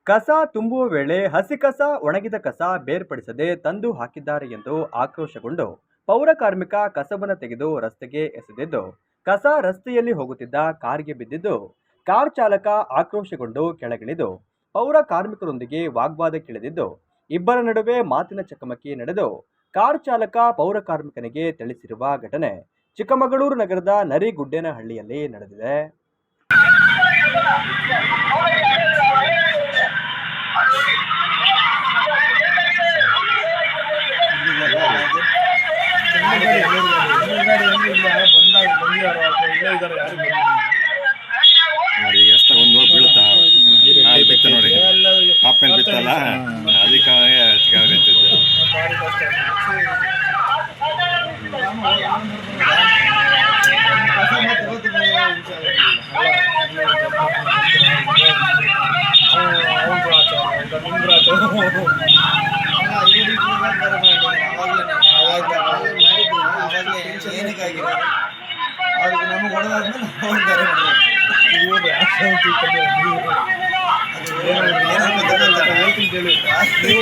ಕಸ ತುಂಬುವ ವೇಳೆ ಹಸಿ ಕಸ ಒಣಗಿದ ಕಸ ಬೇರ್ಪಡಿಸದೆ ತಂದು ಹಾಕಿದ್ದಾರೆ ಎಂದು ಆಕ್ರೋಶಗೊಂಡು ಪೌರ ಕಾರ್ಮಿಕ ಕಸವನ್ನು ತೆಗೆದು ರಸ್ತೆಗೆ ಎಸೆದಿದ್ದು ಕಸ ರಸ್ತೆಯಲ್ಲಿ ಹೋಗುತ್ತಿದ್ದ ಕಾರ್ಗೆ ಬಿದ್ದಿದ್ದು ಕಾರ್ ಚಾಲಕ ಆಕ್ರೋಶಗೊಂಡು ಕೆಳಗಿಳಿದು ಪೌರ ಕಾರ್ಮಿಕರೊಂದಿಗೆ ವಾಗ್ವಾದಕ್ಕಿಳಿದಿದ್ದು ಇಬ್ಬರ ನಡುವೆ ಮಾತಿನ ಚಕಮಕಿ ನಡೆದು ಕಾರ್ ಚಾಲಕ ಪೌರ ಕಾರ್ಮಿಕನಿಗೆ ಥಳಿಸಿರುವ ಘಟನೆ ಚಿಕ್ಕಮಗಳೂರು ನಗರದ ನರಿಗುಡ್ಡೇನಹಳ್ಳಿಯಲ್ಲಿ ನಡೆದಿದೆ. ನೋಡಿ ಎಷ್ಟು ಒಂದು ಬೀಳುತ್ತಾ ಬಿತ್ತ ನೋಡಿ ಟಾಪ್ ಮೇಲೆ ಬಿತ್ತಲ್ಲ ಅದಕ್ಕೆ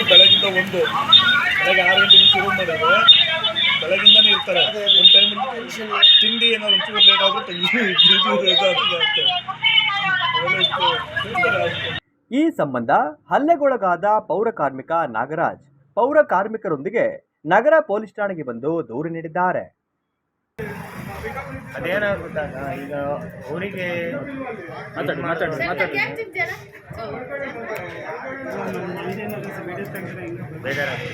ಬೆಳಗಿಂದ ಒಂದು ಬೆಳಗ್ಗೆ 6 ಗಂಟೆಗೆ ಶುರು ಮಾಡಿದ್ರೆ ಬೆಳಗಿಂದಾನೇ ಇರ್ತಾರೆ. ಒಂದು ಟೈಮಲ್ಲಿ ತಿಂಡಿ ಏನಾದ್ರು ಒಂಚೂರು ಲೇಟ್ ಆಗುತ್ತೆ. ಈ ಸಂಬಂಧ ಹಲ್ಲೆಗೊಳಗಾದ ಪೌರ ಕಾರ್ಮಿಕ ನಾಗರಾಜ್ ಪೌರ ಕಾರ್ಮಿಕರೊಂದಿಗೆ ನಗರ ಪೊಲೀಸ್ ಠಾಣೆಗೆ ಬಂದು ದೂರು ನೀಡಿದ್ದಾರೆ. ಅದೇನಾಗುತ್ತಾಗ ಈಗ ಅವರಿಗೆ ಬೇಜಾರಾಗ್ತದೆ.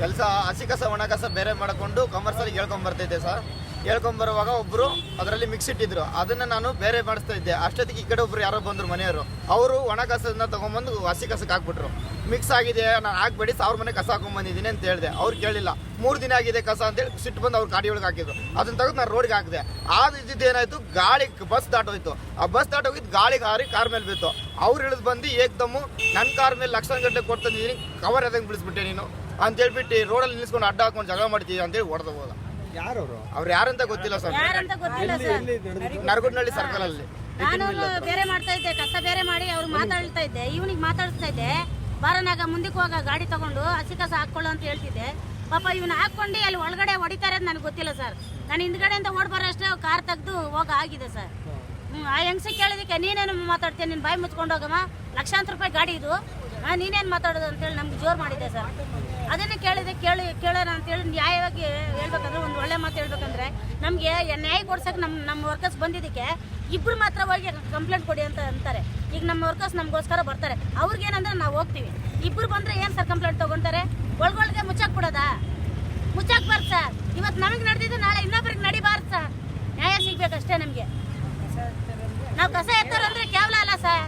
ಕೆಲಸ ಹಸಿ ಕಸ ಒಣ ಕಸ ಬೇರೆ ಮಾಡಿಕೊಂಡು ಕಮರ್ಸಲ್ಲಿ ಹೇಳ್ಕೊಂಬರ್ತಿದ್ದೆ ಸರ್. ಹೇಳ್ಕೊಂಬರುವಾಗ ಒಬ್ಬರು ಅದರಲ್ಲಿ ಮಿಕ್ಸ್ ಇಟ್ಟಿದ್ರು, ಅದನ್ನು ನಾನು ಬೇರೆ ಮಾಡಿಸ್ತಾ ಇದ್ದೆ. ಅಷ್ಟೊತ್ತಿಗೆ ಈ ಕಡೆ ಒಬ್ಬರು ಯಾರೋ ಬಂದರು ಮನೆಯವರು, ಅವರು ಒಣ ಕಸನ ತೊಗೊಂಬಂದು ಹಸಿ ಕಸಕ್ಕೆ ಹಾಕ್ಬಿಟ್ರು. ಮಿಕ್ಸ್ ಆಗಿದೆ, ನಾನು ಹಾಕ್ಬೇಡಿ, 1000 ಮನೆ ಕಸ ಹಾಕೊಂಡ್ಬಂದಿದ್ದೀನಿ ಅಂತ ಹೇಳಿದೆ. ಅವ್ರು ಕೇಳಿಲ್ಲ. 3 ದಿನ ಆಗಿದೆ ಕಸ ಅಂತೇಳಿ ಸಿಟ್ಟು ಬಂದು ಅವ್ರು ಗಾಡಿ ಒಳಗೆ ಹಾಕಿದ್ರು. ಅದನ್ನು ತೆಗೆದು ನಾನು ರೋಡ್ಗೆ ಹಾಕಿದೆ. ಆದಿದ್ದು ಏನಾಯಿತು, ಗಾಳಿ ಬಸ್ ದಾಟೋಯ್ತು. ಆ ಬಸ್ ದಾಟೋಗಿದ್ದು ಗಾಳಿಗೆ ಹಾರಿ ಕಾರ್ ಮೇಲೆ ಬಿತ್ತು. ಅವ್ರು ಇಳಿದು ಬಂದು ಏಕ್ದಮ್ಮು ನನ್ನ ಕಾರ್ ಮೇಲೆ ಲಕ್ಷಾಂತರ ಗಂಟೆ ಕೊಡ್ತಿದ್ದೀನಿ, ಕವರ್ ಎದಂಗೆ ಬಿಡಿಸ್ಬಿಟ್ಟೆ ನೀನು ಅಂತ ಹೇಳ್ಬಿಟ್ಟು ರೋಡಲ್ಲಿ ನಿಲ್ಸ್ಕೊಂಡು ಅಡ್ಡ ಹಾಕೊಂಡು ಜಗಳ ಮಾಡ್ತೀವಿ ಅಂತೇಳಿ ಹೊಡೆದು ಹೋದ. ಅವ್ರು ಯಾರಂತ ಗೊತ್ತಿಲ್ಲ ಸರ್. ನರಗುಡ್ನಹಳ್ಳಿ ಸರ್ಕಲ್ ಅಲ್ಲಿ ನಾನು ಬೇರೆ ಮಾಡ್ತಾ ಇದ್ದೆ, ಕಸ ಬೇರೆ ಮಾಡಿ ಅವ್ರು ಮಾತಾಡ್ತಾ ಇದ್ದೆ, ಇವನಿಗೆ ಮಾತಾಡಿಸ್ತಾ ಇದ್ದೆ. ಬಾರನಾಗ ಮುಂದಕ್ಕೆ ಹೋಗ ಗಾಡಿ ತಗೊಂಡು ಹಸಿ ಕಸ ಹಾಕೊಳ್ಳು ಅಂತ ಹೇಳ್ತಿದ್ದೆ. ಪಾಪ ಇವನು ಹಾಕೊಂಡು ಅಲ್ಲಿ ಒಳಗಡೆ ಹೊಡಿತಾರೆ ಅಂತ ನನಗೆ ಗೊತ್ತಿಲ್ಲ ಸರ್. ನಾನು ಹಿಂದ್ಗಡೆಯಿಂದ ಓಡ್ಬಾರ ಅಷ್ಟೇ ಕಾರ್ ತೆಗೆದು ಹೋಗ ಆಗಿದೆ ಸರ್. ಆ ಹೆಂಗಸಿ ಕೇಳಿದಕ್ಕೆ ನೀನೇನು ಮಾತಾಡ್ತೀನಿ, ನಿನ್ನ ಬಾಯಿ ಮುಚ್ಕೊಂಡು ಹೋಗಮ್ಮ, ಲಕ್ಷಾಂತರ ರೂಪಾಯಿ ಗಾಡಿ ಇದು, ನೀನೇನು ಮಾತಾಡೋದು ಅಂತೇಳಿ ನಮ್ಗೆ ಜೋರು ಮಾಡಿದ್ದೆ ಸರ್. ಅದನ್ನೇ ಕೇಳೋಣ ಅಂತೇಳಿ ನ್ಯಾಯವಾಗಿ ಹೇಳ್ಬೇಕಂದ್ರೆ, ಒಂದು ಒಳ್ಳೆ ಮಾತು ಹೇಳ್ಬೇಕಂದ್ರೆ, ನಮಗೆ ನ್ಯಾಯ ಕೊಡ್ಸಕ್ಕೆ ನಮ್ಮ ವರ್ಕರ್ಸ್ ಬಂದಿದ್ದಕ್ಕೆ ಇಬ್ಬರು ಮಾತ್ರ ಹೋಗಿ ಕಂಪ್ಲೇಂಟ್ ಕೊಡಿ ಅಂತ ಅಂತಾರೆ. ಈಗ ನಮ್ಮ ವರ್ಕರ್ಸ್ ನಮಗೋಸ್ಕರ ಬರ್ತಾರೆ, ಅವ್ರಿಗೇನಂದ್ರೆ ನಾವು ಹೋಗ್ತೀವಿ. ಇಬ್ಬರು ಬಂದರೆ ಏನು ಸರ್ ಕಂಪ್ಲೇಂಟ್ ತೊಗೊಳ್ತಾರೆ? ಒಳಗೊಳಗೆ ಮುಚ್ಚಾಕ್ ಬಿಡೋದಾ? ಮುಚ್ಚಾಕ್ಬಾರ್ದು ಸರ್. ಇವತ್ತು ನಮಗೆ ನಡೆದಿದ್ದು ನಾಳೆ ಇನ್ನೊಬ್ರಿಗೆ ನಡಿಬಾರ್ದು ಸರ್. ನ್ಯಾಯ ಸಿಗ್ಬೇಕಷ್ಟೇ ನಮಗೆ. ನಾವು ಕಸ ಎತ್ತಾರಂದ್ರೆ ಕೇವಲ ಅಲ್ಲ ಸರ್,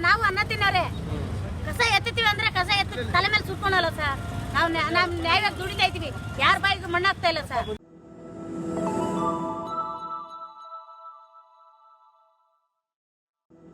ನಾವು ಅನ್ನ ತಿನ್ನೋರೆ. ಕಸ ಎತ್ತೀವಿ ಅಂದ್ರೆ ಕಸ ಎತ್ತಿ ತಲೆ ಮೇಲೆ ಸುಟ್ಕೊಳಲ್ಲ ಸರ್. ನಾವು ನ್ಯಾಯವಾಗಿ ದುಡಿತಾ ಇದ್ದೀವಿ, ಯಾರ ಬಾಯಿಗೂ ಮಣ್ಣಾಗ್ತಾ ಇಲ್ಲ ಸರ್.